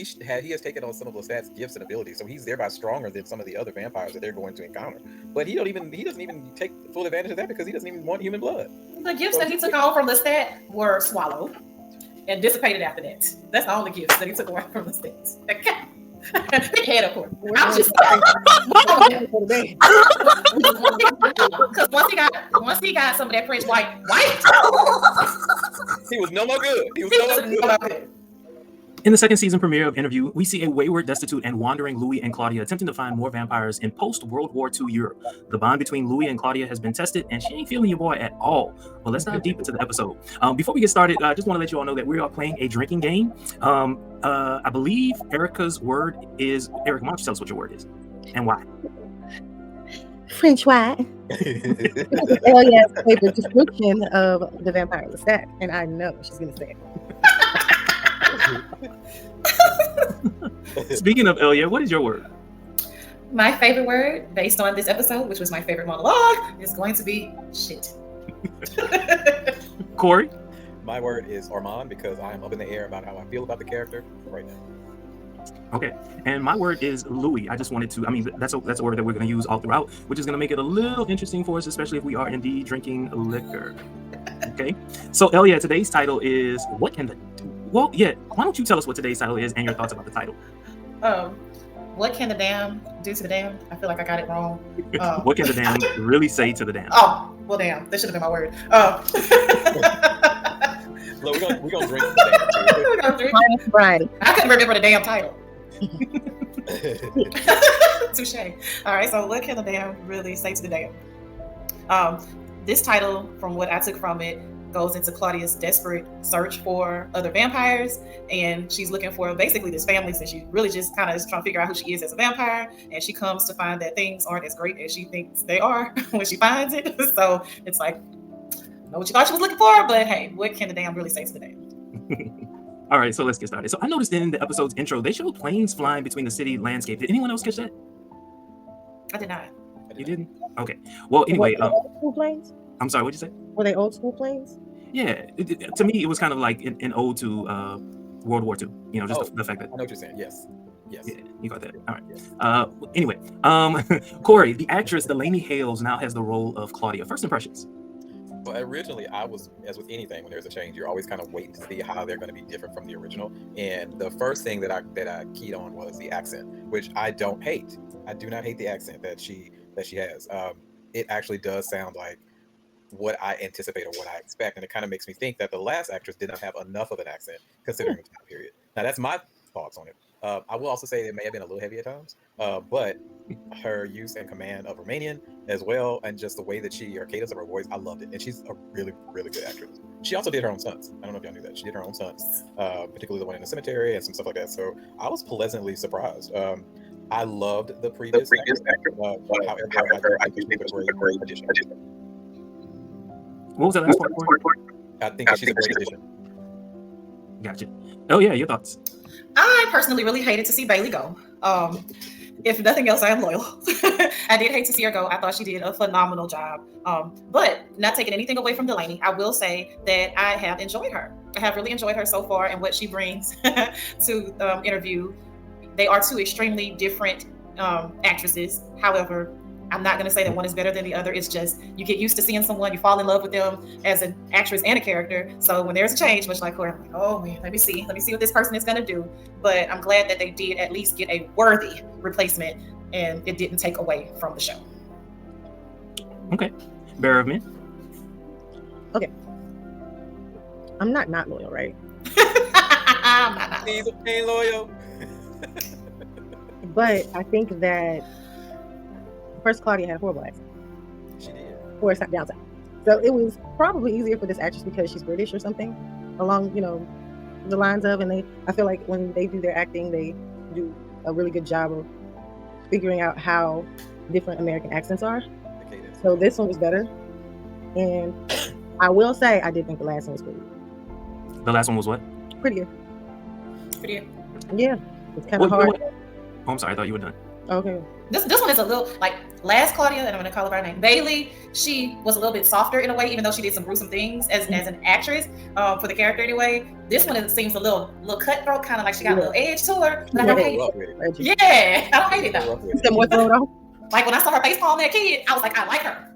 he has taken on some of Lestat's gifts and abilities, so he's thereby stronger than some of the other vampires that they're going to encounter. But he doesn't even take full advantage of that because he doesn't even want human blood. The gifts that he took on from Lestat were swallowed and dissipated after that. That's the only gifts that he took away from Lestat. Okay. Head of course. I'm just because once he got some of that French white, he was no more good. He was no more good. In the second season premiere of Interview, we see a wayward, destitute, and wandering Louis and Claudia attempting to find more vampires in post-World War II Europe. The bond between Louis and Claudia has been tested, and she ain't feeling your boy at all. Well, let's dive deep into the episode. Before we get started, I just want to let you all know that we are playing a drinking game. I believe Erica's word is... Erica, why don't you tell us what your word is and why? French white. Elia's favorite description of the vampire Lestat, and I know what she's going to say. Speaking of Elia, what is your word? My favorite word, based on this episode, which was my favorite monologue, is going to be shit. Corey? My word is Armand because I am up in the air about how I feel about the character right now. Okay, and my word is Louis. I just wanted to, that's a word that we're going to use all throughout, which is going to make it a little interesting for us, especially if we are indeed drinking liquor. Okay, so Elia, today's title is why don't you tell us what today's title is and your thoughts about the title? What can the damn do to the damn? I feel like I got it wrong. What can the damn really say to the damn? Oh, well, damn, that should have been my word. Look, we're gonna drink the damn too. Right. I couldn't remember the damn title. Touche. All right, so what can the damn really say to the damn? This title, from what I took from it, goes into Claudia's desperate search for other vampires, and she's looking for basically this family, since she really just kind of is trying to figure out who she is as a vampire, and she comes to find that things aren't as great as she thinks they are when she finds it. So it's like, I know what you thought she was looking for, but hey, what can the damn really say to the damn? All right, so let's get started. So I noticed in the episode's intro, they showed planes flying between the city landscape. Did anyone else catch that? I did not. You didn't? Okay. Well, anyway, old school planes? I'm sorry, what'd you say? Were they old school planes? Yeah, to me, it was kind of like an ode to World War II. You know, just the fact that. I know what you're saying. Yes. Yeah, you got that. All right. Anyway, Corey, the actress Delaney Hales now has the role of Claudia. First impressions. Well, originally, I was, as with anything, when there's a change, you're always kind of waiting to see how they're going to be different from the original. And the first thing that I keyed on was the accent, which I don't hate. I do not hate the accent that she has. It actually does sound like what I anticipate or what I expect, and it kind of makes me think that the last actress did not have enough of an accent considering the time period. Now, that's my thoughts on it. I will also say it may have been a little heavy at times, but her use and command of Romanian as well, and just the way that her cadence of her voice, I loved it. And she's a really, really good actress. She also did her own stunts. I don't know if y'all knew that. She did her own stunts, particularly the one in the cemetery and some stuff like that. So I was pleasantly surprised. I loved the previous actor. However, I think it was a great addition. What was that last part? I think she's a great addition. Gotcha. Oh yeah, your thoughts? I personally really hated to see Bailey go. If nothing else, I am loyal. I did hate to see her go. I thought she did a phenomenal job. But not taking anything away from Delaney, I will say that I have enjoyed her. I have really enjoyed her so far and what she brings to Interview. They are two extremely different actresses. However, I'm not going to say that one is better than the other. It's just you get used to seeing someone, you fall in love with them as an actress and a character. So when there's a change, much like Corey, I'm like, oh man, let me see what this person is going to do. But I'm glad that they did at least get a worthy replacement, and it didn't take away from the show. Okay, Bearer of Men. Okay, I'm not loyal, right? I'm not. He's ain't loyal. But I think that first Claudia had a horrible accent. She did. Or it's down south. So it was probably easier for this actress because she's British or something along, the lines of, and I feel like when they do their acting, they do a really good job of figuring out how different American accents are. So this one was better. And I will say, I did think the last one was pretty good. The last one was what? Pretty good. Pretty good. Yeah. It's kind of hard. Oh, I'm sorry. I thought you were done. Okay. This one is a little like last Claudia, and I'm gonna call her by name. Bailey, she was a little bit softer in a way, even though she did some gruesome things as an actress for the character anyway. This one seems a little cutthroat, kind of like she got a little edge to her. But I don't hate it. Yeah, I don't hate it though. More thrown off. Like when I saw her face palm that kid, I was like, I like her.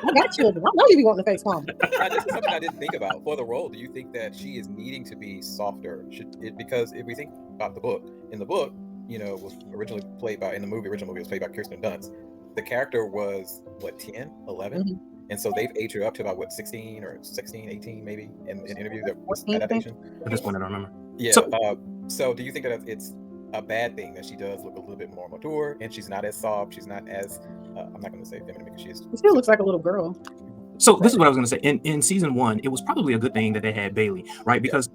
I got children. I know you be wanting to face palm. This is something I didn't think about for the role. Do you think that she is needing to be softer? Because if we think about the book, in the book, you know, was originally played by, in the original movie, it was played by Kirsten Dunst. The character was, what, 10, 11? Mm-hmm. And so they've aged her up to about, what, 16 or 16, 18 maybe in interviews adaptation? At this point, I don't remember. Yeah. So do you think that it's a bad thing that she does look a little bit more mature and she's not as soft, she's not as, I'm not going to say feminine because she is. She still looks like a little girl. So this is what I was going to say. In season 1, it was probably a good thing that they had Bailey, right? Because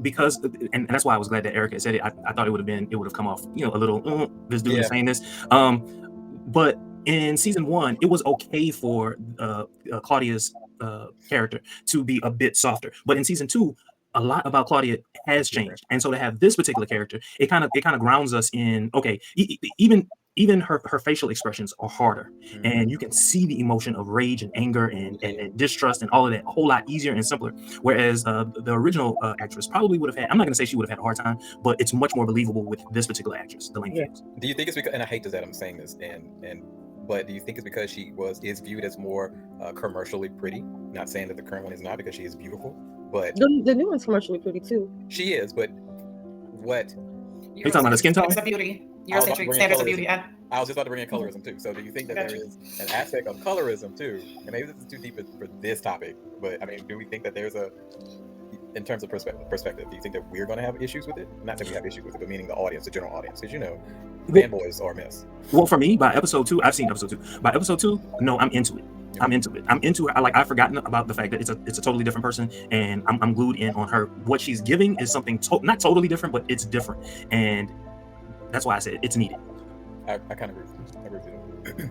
and that's why I was glad that Erica said it. I thought it would have come off, you know, a little, this dude is saying this. But in season 1, it was okay for Claudia's character to be a bit softer. But in season 2, a lot about Claudia has changed, and so to have this particular character, it kind of grounds us in, okay, even her facial expressions are harder, and you can see the emotion of rage and anger and distrust and all of that a whole lot easier and simpler. Whereas the original actress probably would have had, I'm not going to say she would have had a hard time, but it's much more believable with this particular actress, Delaney Hughes. Do you think it's because, and I hate that I'm saying this, but do you think it's because she is viewed as more commercially pretty? Not saying that the current one is not, because she is beautiful, but the new one's commercially pretty too. She is, but what? You're talking about the skin tone? Beauty. Eurocentric standards of beauty. I was just about to bring in colorism too. So do you think that there is an aspect of colorism too? And maybe this is too deep for this topic, but I mean, do we think that there's in terms of perspective, do you think that we're going to have issues with it? Not that we have issues with it, but meaning the audience, the general audience, because you know, fanboys are a mess. Well, for me, by episode 2, I've seen episode 2. By episode 2, no, I'm into it. I'm into it. I've forgotten about the fact that it's a totally different person, and I'm glued in on her. What she's giving is something not totally different, but it's different, and that's why I said it's needed. I kind of agree with you.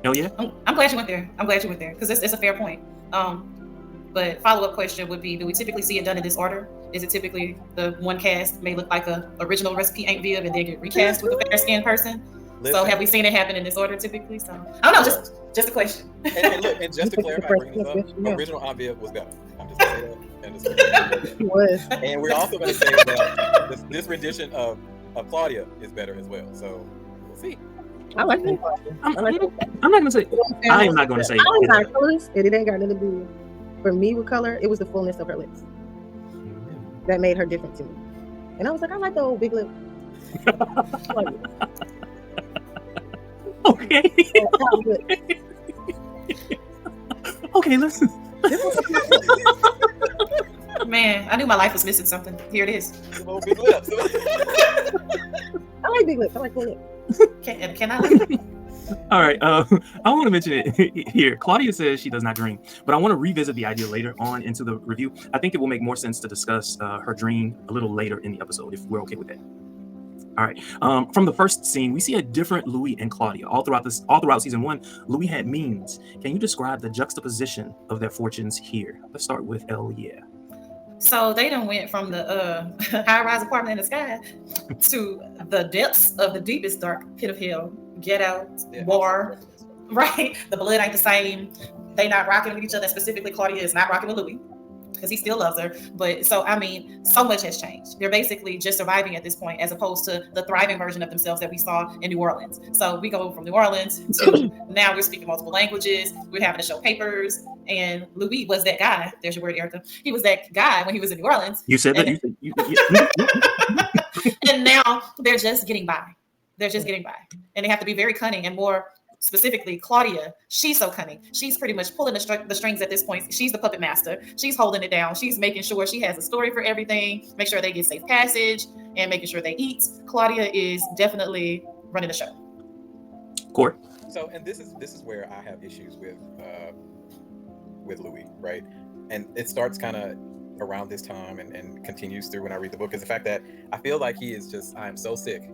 Hell yeah. I'm glad you went there. Because it's a fair point. But follow-up question would be, do we typically see it done in this order? Is it typically the one cast may look like a original recipe Aunt Viv and then get recast with a fair-skinned person? Listen. So have we seen it happen in this order typically? So I don't know, just a question. And look, and just to clarify, original Aunt Viv was better. I'm just gonna say that. He was. And we're also gonna say that this rendition of Claudia is better as well. So we'll see. I like that. I'm not gonna say. I am not gonna say. I like colors, and it ain't got nothing to do for me with color. It was the fullness of her lips that made her different to me. And I was like, I like the old big lip. Okay. Okay, listen. Man, I knew my life was missing something. Here it is. Oh, big lips. I like big lips. I like full lips. Can I? All right. I want to mention it here. Claudia says she does not dream, but I want to revisit the idea later on into the review. I think it will make more sense to discuss her dream a little later in the episode, if we're okay with that. All right. From the first scene, we see a different Louis and Claudia. All throughout season 1, Louis had means. Can you describe the juxtaposition of their fortunes here? Let's start with Elia. So they done went from the high-rise apartment in the sky to the depths of the deepest dark pit of hell. Get out, war, right? The blood ain't the same. They not rocking with each other. Specifically, Claudia is not rocking with Louis because he still loves her. But so, I mean, so much has changed. They're basically just surviving at this point, as opposed to the thriving version of themselves that we saw in New Orleans. So we go from New Orleans to now we're speaking multiple languages. We're having to show papers. And Louis was that guy. There's your word, Erica. He was that guy when he was in New Orleans. You said that. And now they're just getting by. And they have to be very cunning, and more specifically, Claudia, she's so cunning. She's pretty much pulling the strings at this point. She's the puppet master. She's holding it down. She's making sure she has a story for everything, make sure they get safe passage, and making sure they eat. Claudia is definitely running the show. Court. So, and this is where I have issues with Louis, right? And it starts kind of around this time and continues through when I read the book, is the fact that I feel like he is just, I am so sick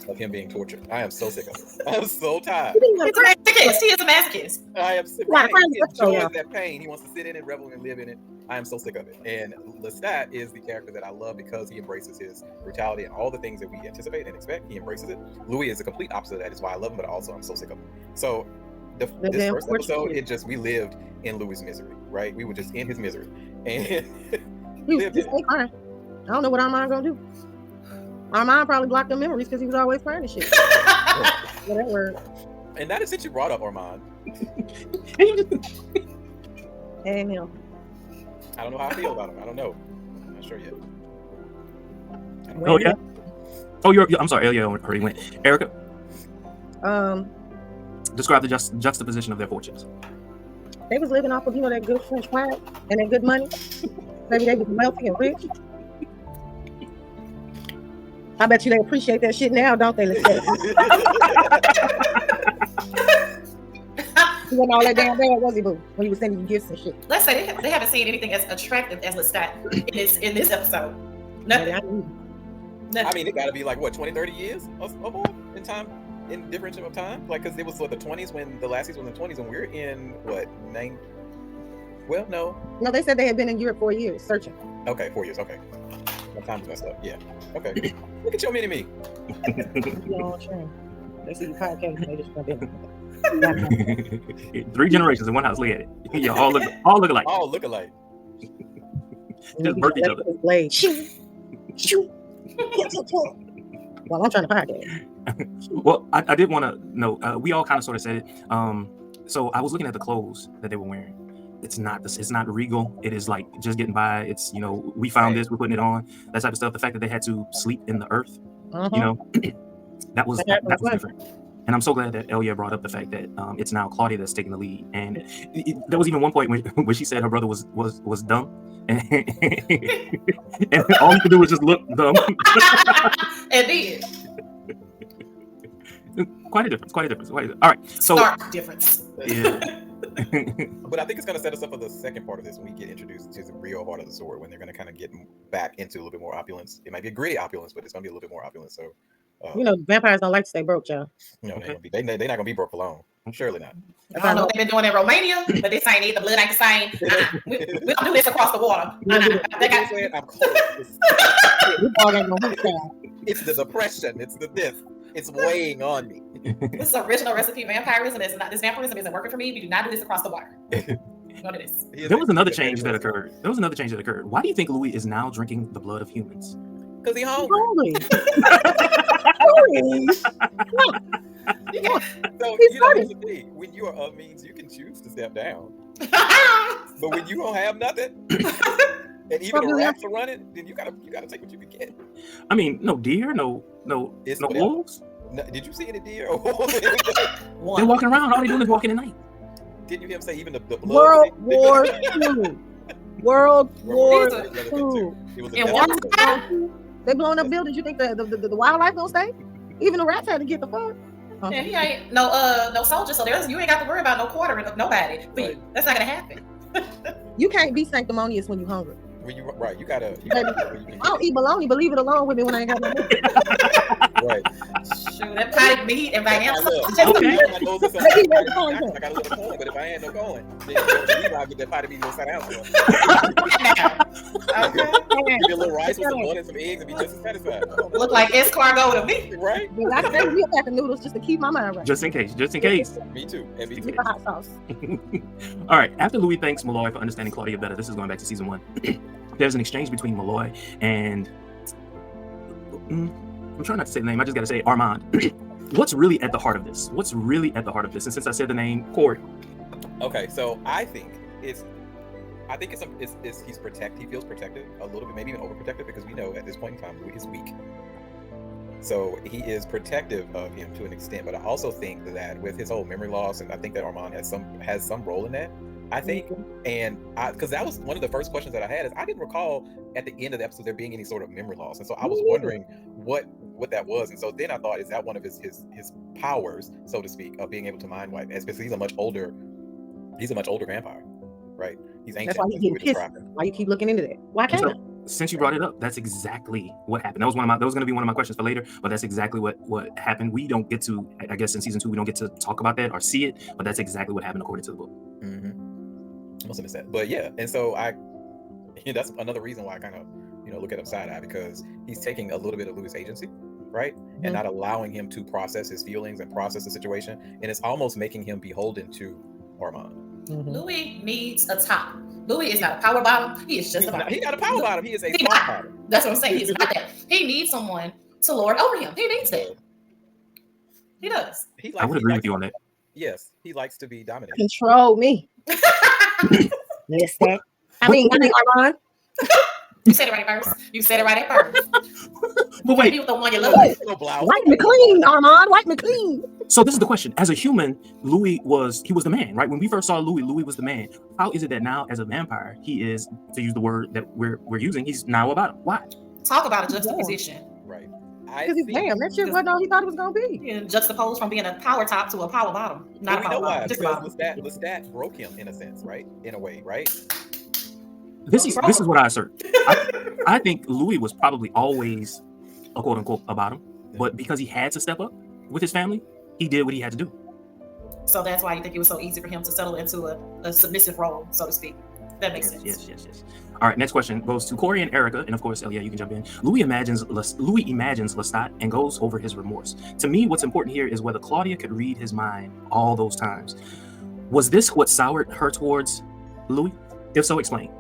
of him being tortured. I am so sick of it. I'm so tired. He's a masochist. He is a masochist. I am sick. Right, Right. right, He let's go, enjoys y'all. that pain. He wants to sit in it, revel and live in it. I am so sick of it. And Lestat is the character that I love because he embraces his brutality and all the things that we anticipate and expect. He embraces it. Louis is the complete opposite of that. Is why I love him, but also I'm so sick of him. So this damn first fortunate episode, we lived in Louis' misery, right? We were just in his misery, and He lived just in it. ain't fine. I don't know what Armand gonna do. Armand probably blocked them memories because he was always crying and shit. Yeah, that word. And that is since you brought up Armand. And him. I don't know how I feel about him. I don't know. I'm not sure yet. Oh yeah. Oh, I'm sorry. Elia already went. Erica, describe the juxtaposition of their fortunes. They was living off of that good French wine and that good money. Maybe they was wealthy and rich. I bet you they appreciate that shit now, don't they? Let's say. He wasn't all that damn bad, was he, boo? When he was sending you gifts and shit. Let's say they haven't seen anything as attractive as Lestat in this episode. Nothing. I Nothing. mean, it got to be like what 20, 30 years of in time, in difference of time. Like, because it was what the 20s when the last season was in the 20s, and we're in what 9. Well, no. No, they said they had been in Europe 4 years searching. Okay, 4 years. Okay, my time's messed up. Yeah. Okay. Look at your mini me. You're on train. They see you podcast, they just jump in. 3 generations in one house. Look at it. You all look alike. All look alike. Just birth each other. Blade. Shoot. Shoot. Well, I'm trying to podcast. Well, I did want to know. We all kind of sort of said it. So I was looking at the clothes that they were wearing. It's not this. It's not regal. It is like just getting by. It's we found this. We're putting it on. That type of stuff. The fact that they had to sleep in the earth. That was different. And I'm so glad that Elia brought up the fact that it's now Claudia that's taking the lead. And there was even one point when she said her brother was dumb, and all he could do was just look dumb. It did. Quite a difference. All right. So Stark difference. yeah. But I think it's going to set us up for the second part of this when we get introduced to the real heart of the sword, when they're going to kind of get back into a little bit more opulence. It might be a gritty opulence, but it's going to be a little bit more opulence. So, Vampires don't like to stay broke, y'all. they're not going to be broke for long. Surely not. I don't know what they've been doing in Romania, but this ain't the blood ain't the same. We don't do this across the water. They got, I'm close. It's the depression. It's the this. It's weighing on me. this is original recipe vampirism. This vampirism isn't working for me. We do not do this across the water. Don't do this. There was another change that occurred. Why do you think Louis is now drinking the blood of humans? Because he's hungry. So, here's the thing. When you are of means, you can choose to step down. But when you don't have nothing, and even the rats are running, then you gotta take what you can get. I mean, no deer, no wolves. No, did you see any deer? They're walking around. All they doing is walking at night. Didn't you hear him say even the blood? World War II. World War II. They blowing up buildings. You think the wildlife gonna stay? Even the rats had to get the fuck. Yeah, he ain't no soldier, so you ain't got to worry about no quartering of nobody. But that's not gonna happen. You can't be sanctimonious when you're hungry. When you right, you gotta. I don't eat bologna, but leave it alone with me when I ain't got no money. Right. Shoot, that potted meat and Vanilla. I got a little corn, but if I ain't no corn, then I'll get that potted meat inside out. Give me a little rice with some butter and some eggs and be just as satisfied. Look like escargot to me. Right? I can make me a pack of noodles just to keep my mind right. Just in case. Me too. And me too. Get the hot sauce. All right. After Louis thanks Malloy for understanding Claudia better, this is going back to season 1. There's an exchange between Malloy and I'm trying not to say the name. I just got to say Armand. What's really at the heart of this? And since I said the name, Corey. Okay, so I think he's protected. He feels protected a little bit, maybe even overprotective, because we know at this point in time Louis is weak. So he is protective of him to an extent, but I also think that with his whole memory loss, and I think that Armand has some role in that. I think, because that was one of the first questions that I had, is I didn't recall at the end of the episode there being any sort of memory loss, and so I was wondering what that was, and so then I thought, is that one of his powers, so to speak, of being able to mind wipe? Because he's a much older vampire, right? He's ancient. That's why he's getting pissed. Why you keep looking into that? Why can't I? since you brought it up, that's exactly what happened. That was going to be one of my questions for later, but that's exactly what happened. We don't get to, I guess, in season 2, we don't get to talk about that or see it, but that's exactly what happened according to the book. Must have missed that, but yeah, and so that's another reason why I kind of look at him side eye, because he's taking a little bit of Louis's agency, right, and not allowing him to process his feelings and process the situation, and it's almost making him beholden to Armand. Louis needs a top. Louis is not a power bottom. He is just a bottom. He got a power bottom. He is a soft bottom. That's what I'm saying. He's not that. He needs someone to lord over him. He needs that. He does. I would agree with you on that. Yes, he likes to be dominated. Control me. Listen. I mean, Armand. You said it right at first. You said it right at first. But wait. You the one you love. Wipe me clean, Armand. Wipe me clean. So this is the question. As a human, Louis was the man, right? When we first saw Louis was the man. How is it that now, as a vampire, he is, to use the word that we're using, he's now a bottom? Why? Talk about a juxtaposition. Right. Because he's damn. That shit wasn't all he thought it was gonna be. Yeah, juxtaposed from being a power top to a power bottom. Not a power bottom. Just because Lestat broke him in a sense, right? In a way, right? This is what I assert. I think Louis was probably always a quote unquote a bottom, but because he had to step up with his family, he did what he had to do. So that's why you think it was so easy for him to settle into a submissive role, so to speak. That makes sense. Yes. All right, next question goes to Corey and Erica, and of course, Elia, you can jump in. Louis imagines Lestat and goes over his remorse. To me, what's important here is whether Claudia could read his mind all those times. Was this what soured her towards Louis? If so, explain.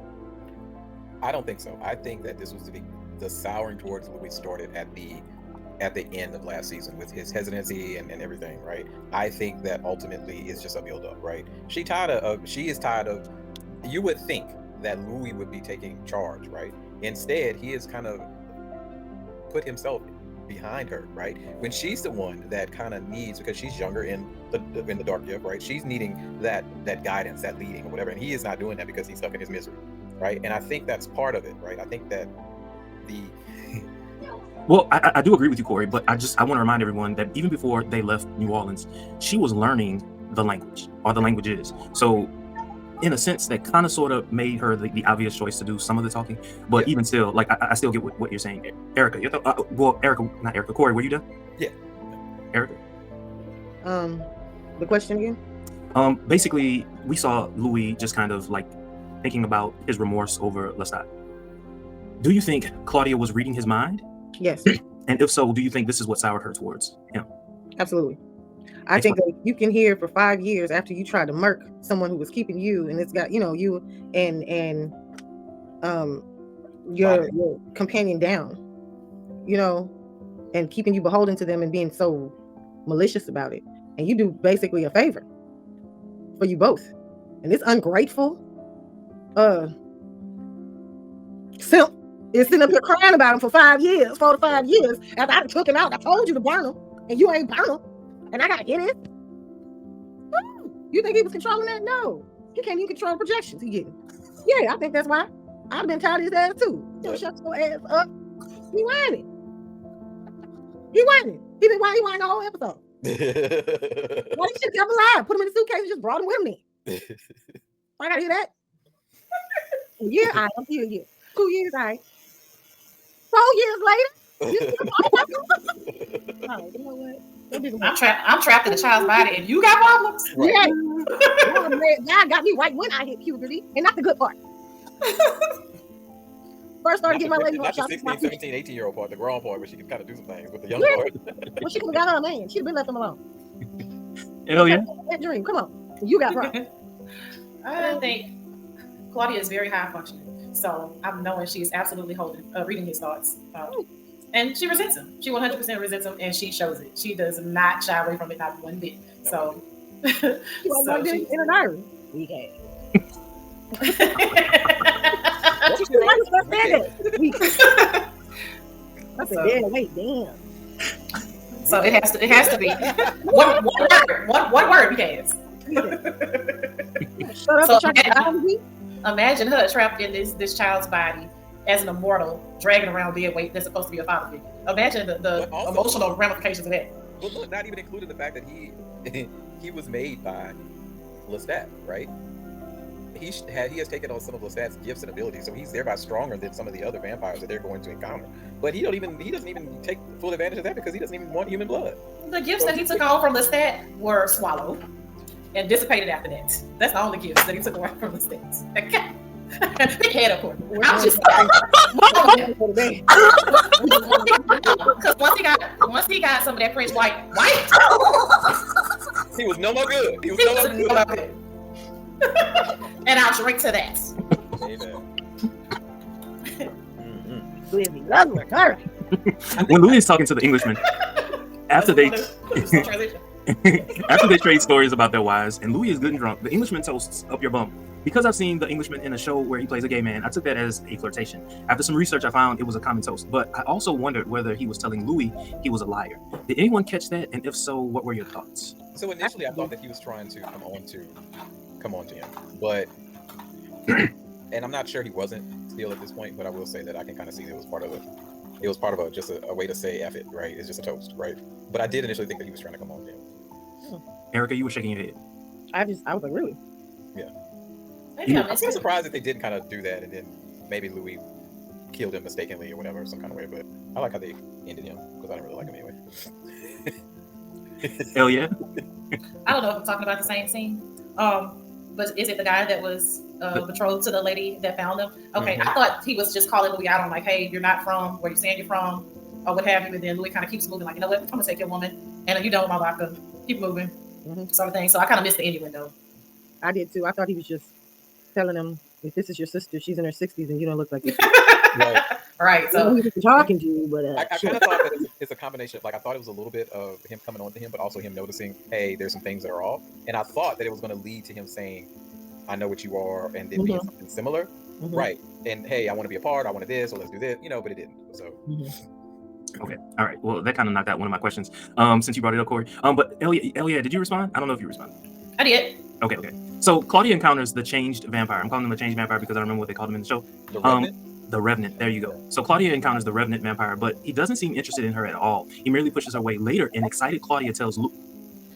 I don't think so. I think that this was the souring towards Louis started at the end of last season with his hesitancy and everything, right? I think that ultimately it's just a build-up, right? She is tired of. You would think that Louis would be taking charge, right? Instead, he has kind of put himself behind her, right? When she's the one that kind of needs, because she's younger in the dark gift, right? She's needing that guidance, that leading, or whatever, and he is not doing that because he's stuck in his misery, right? And I think that's part of it, right? I think that Well, I do agree with you, Corey, but I want to remind everyone that even before they left New Orleans, she was learning the language, or the languages. So in a sense, that kind of sort of made her the obvious choice to do some of the talking. But even still, like, I still get what you're saying. Erica, not Erica, Corey, were you done? Yeah. Erica? The question again? Basically, we saw Louis just kind of like thinking about his remorse over Lestat. Do you think Claudia was reading his mind? Yes. And if so, do you think this is what soured her towards him? Absolutely. I think that you can hear for 5 years after you try to murk someone who was keeping you, and it's got, you and your companion down, and keeping you beholden to them and being so malicious about it. And you do basically a favor for you both. And this ungrateful simp is sitting up here crying about him for 4 to 5 years after I took him out. I told you to burn him, and you ain't burn him. And I gotta get it. You think he was controlling that? No. He can't even control the projections he getting. Yeah, I think that's why. I'd have been tired of his ass too. Shut your ass up. He whining. He whining the whole episode. Why he should kept alive? Put him in a suitcase and just brought him with me. I gotta hear that. Yeah, I'm here. 2 years, 4 years later. You still oh, you know what? I'm trapped in a child's body, and you got problems. Right. Yeah, God got me right when I hit puberty, and that's the good part. First started getting my lady. Not the 16, 17, 18-year-old part, the grown part, where she can kind of do some things with the young part. Well, she could have got her a man. She'd have been left him alone. Hell yeah. That dream, come on. You got problems. I think Claudia is very high functioning, so I'm knowing she's absolutely reading his thoughts. And she resents him. She 100% resents him, and she shows it. She does not shy away from it, not one bit. So, in a diary. We can. I said, damn. So it has to be one word, because. So imagine her trapped in this child's body as an immortal, dragging around dead weight that's supposed to be a father figure. Imagine the emotional ramifications of that. But look, not even including the fact that he was made by Lestat, right? he has taken on some of Lestat's gifts and abilities, so he's thereby stronger than some of the other vampires that they're going to encounter. But he doesn't even take full advantage of that because he doesn't even want human blood. The gifts that he took on from Lestat were swallowed and dissipated after that. That's the only gifts that he took away from Lestat. Okay. Big head, of course. I'm just because once he got some of that French white, he was no more good. He was no more good. And I'll drink to that. Amen. When Louis is talking to the Englishman, after they trade stories about their wives, and Louis is good and drunk, the Englishman toasts "Up your bum." Because I've seen the Englishman in a show where he plays a gay man, I took that as a flirtation. After some research, I found it was a common toast, but I also wondered whether he was telling Louis he was a liar. Did anyone catch that? And if so, what were your thoughts? So initially, I thought that he was trying to come on to him, but and I'm not sure he wasn't still at this point, but I will say that I can kind of see that it was part of just a way to say F it, right? It's just a toast, right? But I did initially think that he was trying to come on to him. Erica, you were shaking your head. I was like, really? Yeah. Yeah, I'm kind of surprised that they didn't kind of do that, and then maybe Louis killed him mistakenly or whatever, some kind of way. But I like how they ended him because I don't really like him anyway. Hell yeah. I don't know if I'm talking about the same scene. But is it the guy that was betrothed to the lady that found him? Okay, I thought he was just calling Louis out on like, hey, you're not from where you're saying you're from, or what have you. And then Louis kind of keeps moving, like, you know what, I'm gonna take your woman, and you don't, my vodka, keep moving, sort of thing. So I kind of missed the ending window. I did too. I thought he was just telling him, if this is your sister, she's in her 60s, and you don't look like it. Right. So talking to you, but I kind of thought that it's a combination. Like I thought it was a little bit of him coming on to him, but also him noticing, hey, there's some things that are off. And I thought that it was going to lead to him saying, I know what you are, and then being something similar, right? And hey, I want to be a part. I want to this, or let's do this, but it didn't. So. Okay. All right. Well, that kind of knocked out one of my questions. Since you brought it up, Corey. But Elia, did you respond? I don't know if you responded. I did. Okay. So Claudia encounters the changed vampire. I'm calling him a changed vampire because I don't remember what they called him in the show. The Revenant. There you go. So Claudia encounters the Revenant vampire, but he doesn't seem interested in her at all. He merely pushes her away. Later, an excited Claudia tells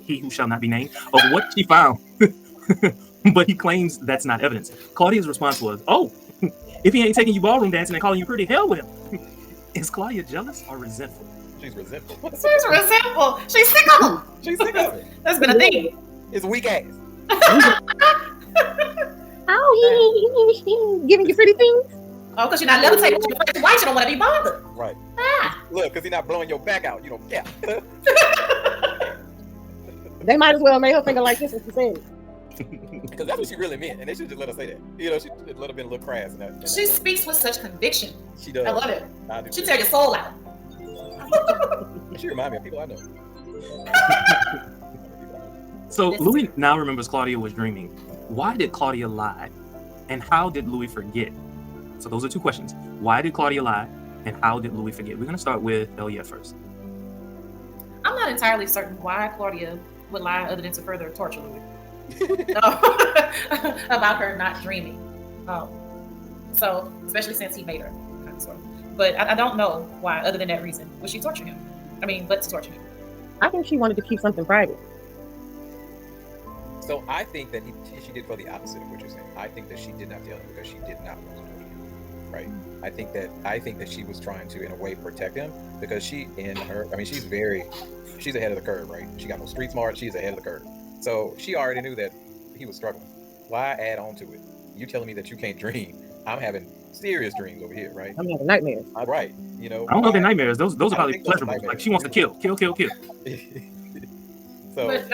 he who shall not be named of what she found. But he claims that's not evidence. Claudia's response was, "Oh, if he ain't taking you ballroom dancing and calling you pretty, hell with him." Is Claudia jealous or resentful? She's resentful. She's resentful. She's sick of him. She's sick of it. That's been a thing. It's weak ass. Oh, he giving you pretty things. Oh, because you're not levitating with your first wife, you don't want to be bothered. Right. Look, because he's not blowing your back out. You don't care. They might as well make her finger like this as she said. Because that's what she really meant, and they should just let her say that. She should let her been a little crass. She speaks with such conviction. She does. I love it. She too. tear your soul out. She reminds me of people I know. So Louis now remembers Claudia was dreaming. Why did Claudia lie? And how did Louis forget? So those are two questions. Why did Claudia lie? And how did Louis forget? We're going to start with Elia first. I'm not entirely certain why Claudia would lie other than to further torture Louis. About her not dreaming. So, especially since he made her, kind of sort of. But I don't know why, other than that reason, would she torture him? But to torture him. I think she wanted to keep something private. So I think that she did for the opposite of what you're saying. I think that she did not tell him because she did not want to torture him. Right? I think that she was trying to, in a way, protect him because she's ahead of the curve, right? She got no street smart. She's ahead of the curve. So she already knew that he was struggling. Why add on to it? You telling me that you can't dream? I'm having serious dreams over here, right? I'm having nightmares. Right. I don't know if they're nightmares. Those are probably pleasurable. Like she wants to kill. So, but,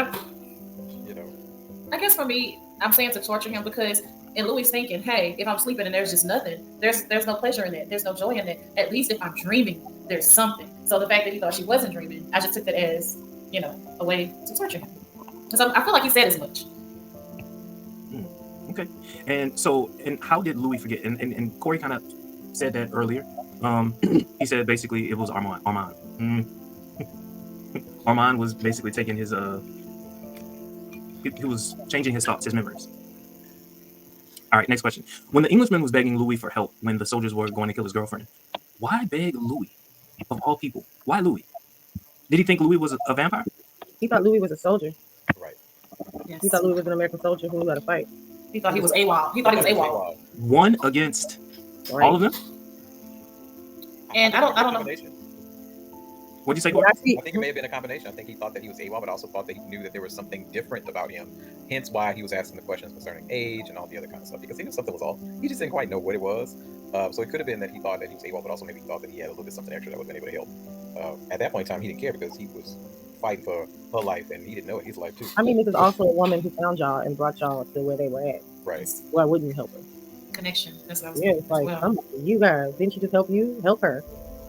I guess for me, I'm saying to torture him because in Louis thinking, hey, if I'm sleeping and there's just nothing, there's no pleasure in that. There's no joy in that. At least if I'm dreaming, there's something. So the fact that he thought she wasn't dreaming, I just took that as, a way to torture him. Because I feel like he said as much. Okay. And how did Louis forget? And Corey kind of said that earlier. He said basically it was Armand. Armand was basically taking his he was changing his thoughts, his memories. All right, next question. When the Englishman was begging Louis for help when the soldiers were going to kill his girlfriend, why beg Louis? Of all people, why Louis? Did he think Louis was a vampire? He thought Louis was a soldier. Right. Yes. He thought Louis was an American soldier who knew how to fight. He thought he was AWOL. He thought he was AWOL. One against all of them. And I don't know. Combination. What'd you say? But Corey? I see- I think it may have been a combination. I think he thought that he was AWOL, but also thought that he knew that there was something different about him. Hence why he was asking the questions concerning age and all the other kind of stuff, because he knew something was off. He just didn't quite know what it was. So it could have been that he thought that he was AWOL, but also maybe he thought that he had a little bit something extra that wasn't able to help. At that point in time, he didn't care because he was fighting for her life, and he didn't know it. His life too. I mean, this is also a woman who found y'all and brought y'all to where they were at. Right. Why wouldn't you help her? Connection. That's what I was Yeah, it's like, you guys, didn't she just help you? Help her.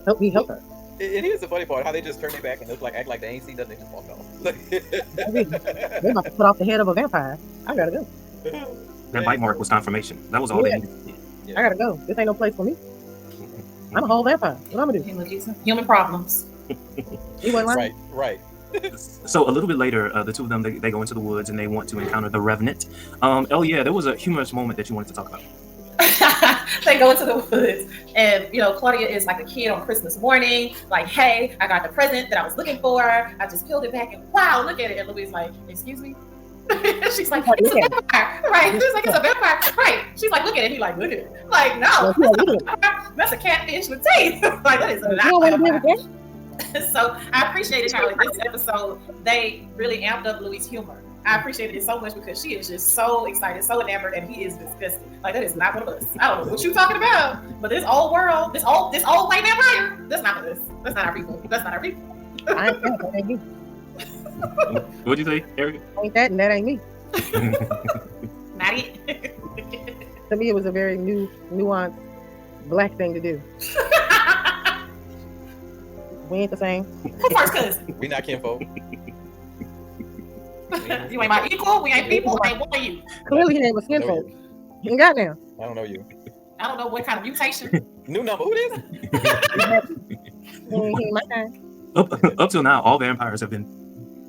Help me help her. And here's the funny part: how they just turn their back and act like they ain't seen nothing. They just walk off. They're about to put off the head of a vampire. I gotta go. That bite mark was confirmation. That was all they needed. I gotta go. This ain't no place for me. I'm a whole vampire. What I'm gonna do? Hey, look, it's human problems. You wasn't lying? Right. So a little bit later, the two of them they go into the woods and they want to encounter the Revenant. Oh yeah, there was a humorous moment that you wanted to talk about. They go into the woods, and Claudia is like a kid on Christmas morning. Like, hey, I got the present that I was looking for. I just peeled it back, and wow, look at it. And Louis like, excuse me. She's like, it's a vampire, right? She's like, it's a vampire, right? She's like, look at it. He like, look at it. Like, no, that's a catfish with teeth. Like, that is not. So I appreciated how in this episode they really amped up Louis' humor. I appreciated it so much because she is just so excited, so enamored, and he is disgusted. Like, that is not one of us. I don't know what you're talking about, but this old world, this old white vampire, that's not us. That's not our people. That's not our people. I ain't that ain't me. What'd you say, Eric? Ain't that and that ain't me. Not it. To me, it was a very nuanced black thing to do. We ain't the same. Who first cousin? We not kinfolk. You ain't my equal. We ain't people. I ain't one of you. Clearly, he ain't a skin folk. Ain't got now. I don't know you. I don't know what kind of mutation. New number. Who it is? He ain't my kind. Up till now, all vampires have been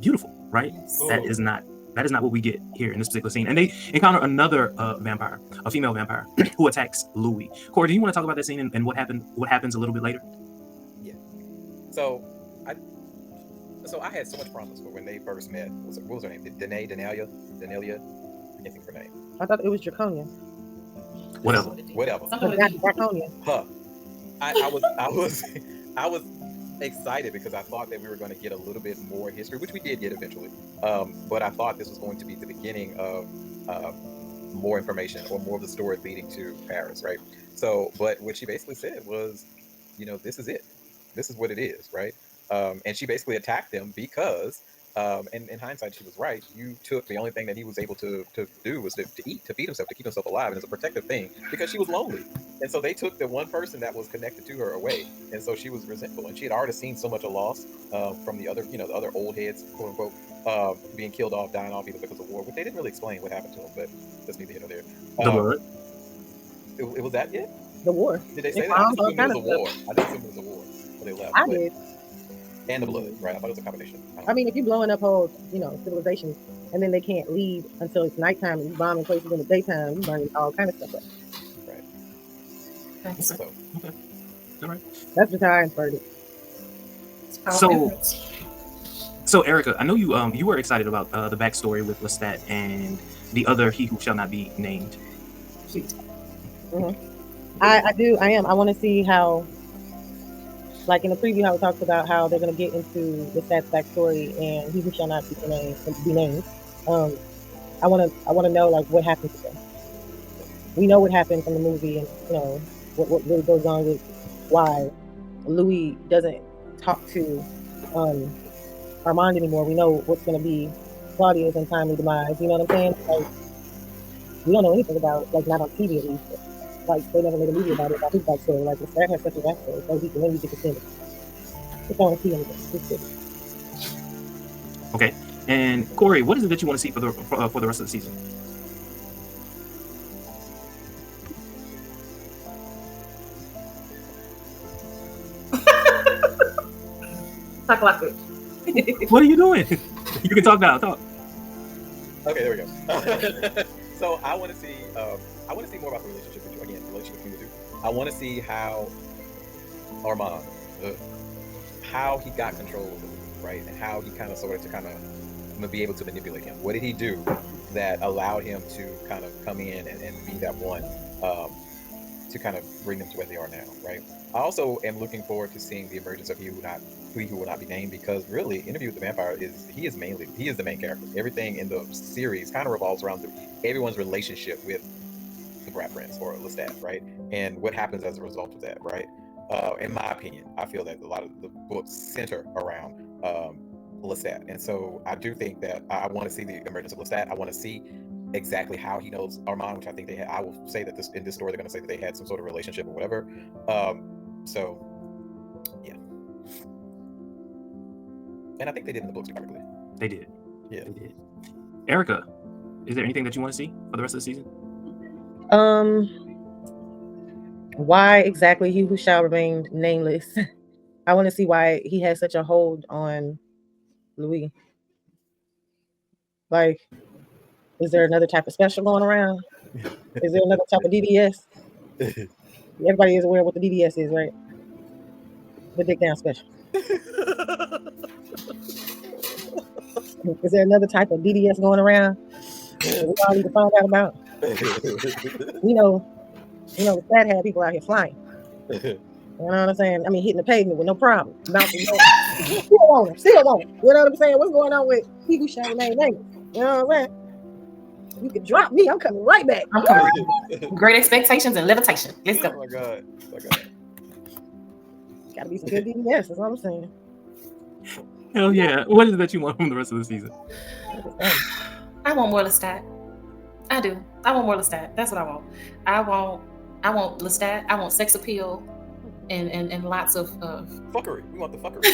beautiful, right? Yes. That is not what we get here in this particular scene. And they encounter another vampire, a female vampire, who attacks Louis. Corey, do you want to talk about that scene and what happens a little bit later? So I had so much problems with when they first met. What was her name? Denalia? I can't think of her name. I thought it was Draconia. Whatever. Something with Draconia. Huh. I was excited because I thought that we were going to get a little bit more history, which we did get eventually. But I thought this was going to be the beginning of more information or more of the story leading to Paris, right? So, but what she basically said was, this is it. This is what it is, right? And she basically attacked them because, and in hindsight, she was right. You took the only thing that he was able to do was to eat, to feed himself, to keep himself alive, and it's a protective thing because she was lonely. And so they took the one person that was connected to her away, and so she was resentful. And she had already seen so much of loss from the other, the other old heads, quote unquote, being killed off, dying off either because of war. But they didn't really explain what happened to them, but that's neither here nor there. The blood. It was that it? The war. Did they say They that? I found all assumed it was kinds a of war. I didn't assume it was a war. But they left. I but- did. And the blood, right? I thought it was a combination. I mean, if you're blowing up whole, civilizations, and then they can't leave until it's nighttime, and you bombing places in the daytime, you burning all kind of stuff up. Right. So, That's just how I inferred it. So Erica, I know you were excited about the backstory with Lestat and the other He Who Shall Not Be Named. I do. I am. I want to see how, like in the preview, how it talks about how they're going to get into the Lestat's backstory and He Who Shall Not Be Named. I want to know like what happened to them. We know what happened from the movie, and what really goes on with why Louis doesn't talk to Armand anymore. We know what's going to be Claudia's untimely demise. You know what I'm saying? Like, we don't know anything about it, like not on TV at least. Like they never made a movie about it, about his backstory. Like Lestat has such a backstory, so he can maybe get to see it. Just don't see anything. Just good. Okay. And Corey, what is it that you want to see for the rest of the season? Talk like it. What are you doing? You can talk now. Talk. okay, there we go. So I want to see more about the relationship with you again. The relationship between the two. I want to see how Armand, how he got control of the league, right, and how he kind of started to be able to manipulate him? What did he do that allowed him to kind of come in and be that one to kind of bring them to where they are now, right? I also am looking forward to seeing the emergence of He Who Will Not Be Named, because really, Interview with the Vampire is the main character. Everything in the series kind of revolves around everyone's relationship with the Brat Prince or Lestat, right? And what happens as a result of that, right? In my opinion, I feel that a lot of the books center around Lestat, and so I do think that I want to see the emergence of Lestat. I want to see exactly how he knows Armand, which I think they had. I will say that in this story they're going to say that they had some sort of relationship or whatever. So yeah, and I think they did in the books correctly. They did. Yeah, they did. Erica, is there anything that you want to see for the rest of the season? Why exactly He Who Shall Remain Nameless? I want to see why he has such a hold on Louis. Like, is there another type of special going around? Is there another type of DDS? Everybody is aware of what the DDS is, right? The Dick Down Special. Is there another type of DDS going around that we all need to find out about? We know Lestat had people out here flying. You know what I'm saying? I mean, hitting the pavement with no problem. Bouncing, still on him. You know what I'm saying? What's going on with He Who Shall Remain Nameless? You know what I'm saying? You can drop me. I'm coming right back. I'm coming right back. Great expectations and levitation. Let's go. Oh my god. Gotta be some good DDS. That's what I'm saying. Hell yeah. What is it that you want from the rest of the season? I want more Lestat. I do. I want more Lestat. That's what I want. I want Lestat. I want sex appeal and lots of fuckery. We want the fuckery.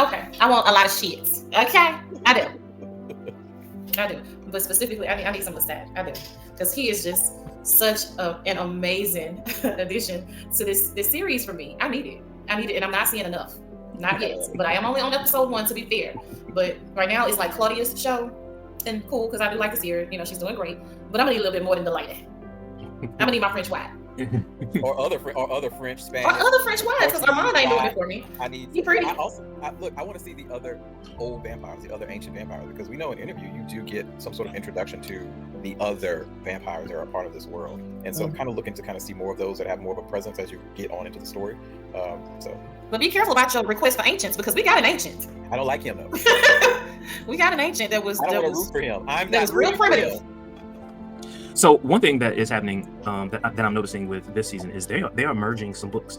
Okay. I want a lot of shits. Okay? I do. But specifically, I need some Lestat. I do. Because he is just such an amazing addition to this series for me. I need it, and I'm not seeing enough. Not yet. But I am only on episode 1, to be fair. But right now, it's like Claudia's show. And cool, because I do like to see her. She's doing great. But I'm going to need a little bit more than the lady. I'm going to need my French wife. or other French, Spanish. Or other French wives, because Armand ain't doing it for me. He pretty. I want to see the other old vampires, the other ancient vampires, because we know in Interview you do get some sort of introduction to the other vampires that are a part of this world, and so I'm kind of looking to kind of see more of those that have more of a presence as you get on into the story. But be careful about your request for ancients, because we got an ancient. I don't like him though. We got an ancient that was. I don't want to root for him. That was real primitive. So one thing that is happening that I'm noticing with this season is they are merging some books.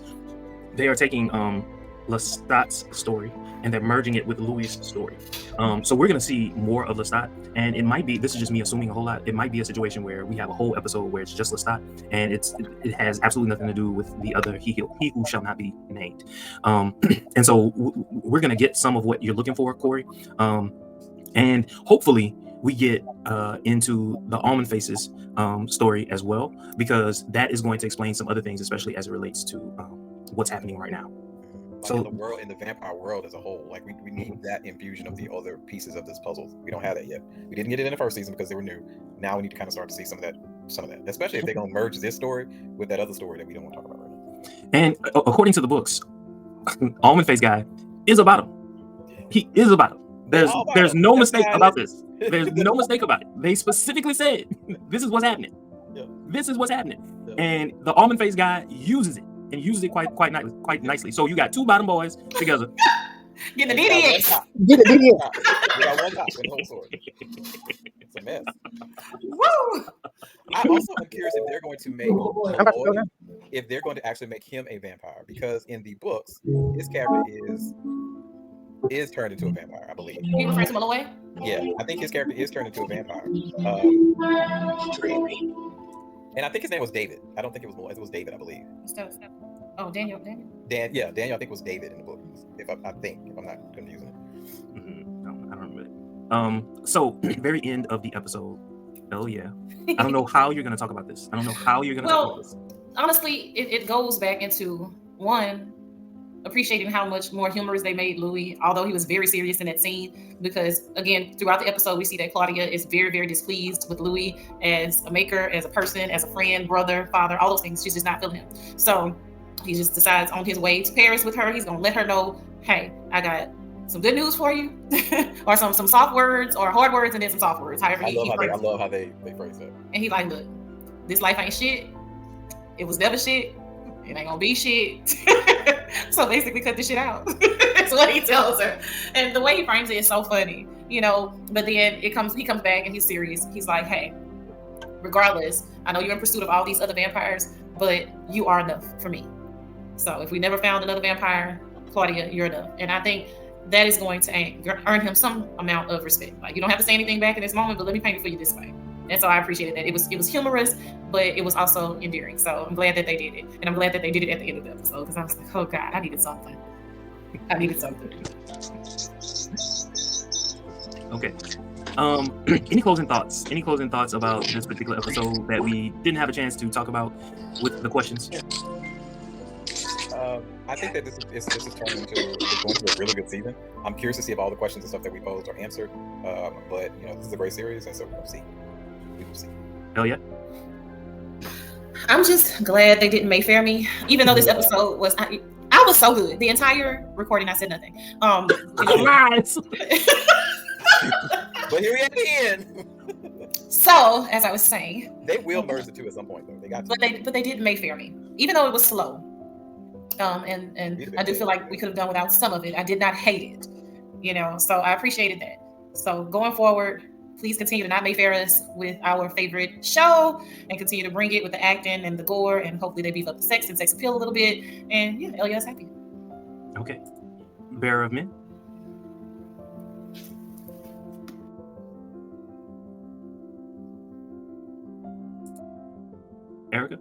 They are taking Lestat's story and they're merging it with Louis' story. So we're going to see more of Lestat, and it might be, this is just me assuming a whole lot, it might be a situation where we have a whole episode where it's just Lestat and it has absolutely nothing to do with the other He Who Shall Not Be Named. And so we're going to get some of what you're looking for, Corey, and hopefully we get into the Almond Faces story as well, because that is going to explain some other things, especially as it relates to what's happening right now. So in the vampire world as a whole, like we need that infusion of the other pieces of this puzzle. We don't have that yet. We didn't get it in the first season because they were new. Now we need to kind of start to see some of that, especially if they're going to merge this story with that other story that we don't want to talk about right now. And according to the books, Almond Face guy is about him. He is about him. There's no mistake about this. There's no mistake about it. They specifically said, this is what's happening. Yeah. This is what's happening. Yeah. And the Almond Face guy uses it quite nicely. So you got two bottom boys together. Get the DDS. Get the DDS. We got one top in the whole story. It's a mess. Woo! I also am curious if they're going to make if they're going to actually make him a vampire, because in the books, his character is turned into a vampire, I believe. You referring to Malloy? Yeah, I think his character is turned into a vampire. And I think his name was David. I don't think it was Malloy. It was David, I believe. Oh, Daniel. Daniel, I think was David in the book. If I'm not confusing it. I don't remember it. So very end of the episode. Oh yeah. I don't know how you're gonna talk about this. Talk about this. Honestly, it goes back into one, appreciating how much more humorous they made Louis, although he was very serious in that scene, because again, throughout the episode, we see that Claudia is very, very displeased with Louis as a maker, as a person, as a friend, brother, father, all those things. She's just not feeling him. So he just decides on his way to Paris with her, he's going to let her know, hey, I got some good news for you, or some soft words or hard words and then some soft words. However, I he love phrased it. how they phrase it. And he like, look, this life ain't shit. It was never shit. It ain't gonna be shit. So basically, cut this shit out. That's what he tells her. And the way he frames it is so funny, you know. But then he comes back and he's serious. He's like, hey, regardless, I know you're in pursuit of all these other vampires, but you are enough for me. So if we never found another vampire, Claudia, you're enough. And I think that is going to earn him some amount of respect. Like, you don't have to say anything back in this moment, but let me paint it for you this way. And so I appreciated that. It was humorous, but it was also endearing. So I'm glad that they did it. And I'm glad that they did it at the end of the episode, because I was like, oh God, I needed something. Okay. Any closing thoughts? Any closing thoughts about this particular episode that we didn't have a chance to talk about with the questions? I think that this is turning into a really good season. I'm curious to see if all the questions and stuff that we posed are answered. But you know, this is a great series, and so we will see. Hell yeah. I'm just glad they didn't Mayfair me, even though this episode was. I was so good. The entire recording, I said nothing. Lies. But here we at the end. So, as I was saying, they will merge the two at some point, though. They got to. But they didn't Mayfair me, even though it was slow. And I do feel like we could have done without some of it. I did not hate it, you know. So I appreciated that. So going forward, please continue to not Mayfair us with our favorite show, and continue to bring it with the acting and the gore, and hopefully they beef up the sex and sex appeal a little bit. And yeah, Elia's happy. Okay. Bearer of Men. Erica.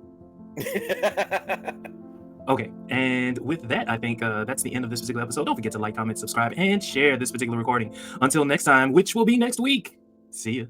Okay, and with that, I think that's the end of this particular episode. Don't forget to like, comment, subscribe, and share this particular recording. Until next time, which will be next week. See ya.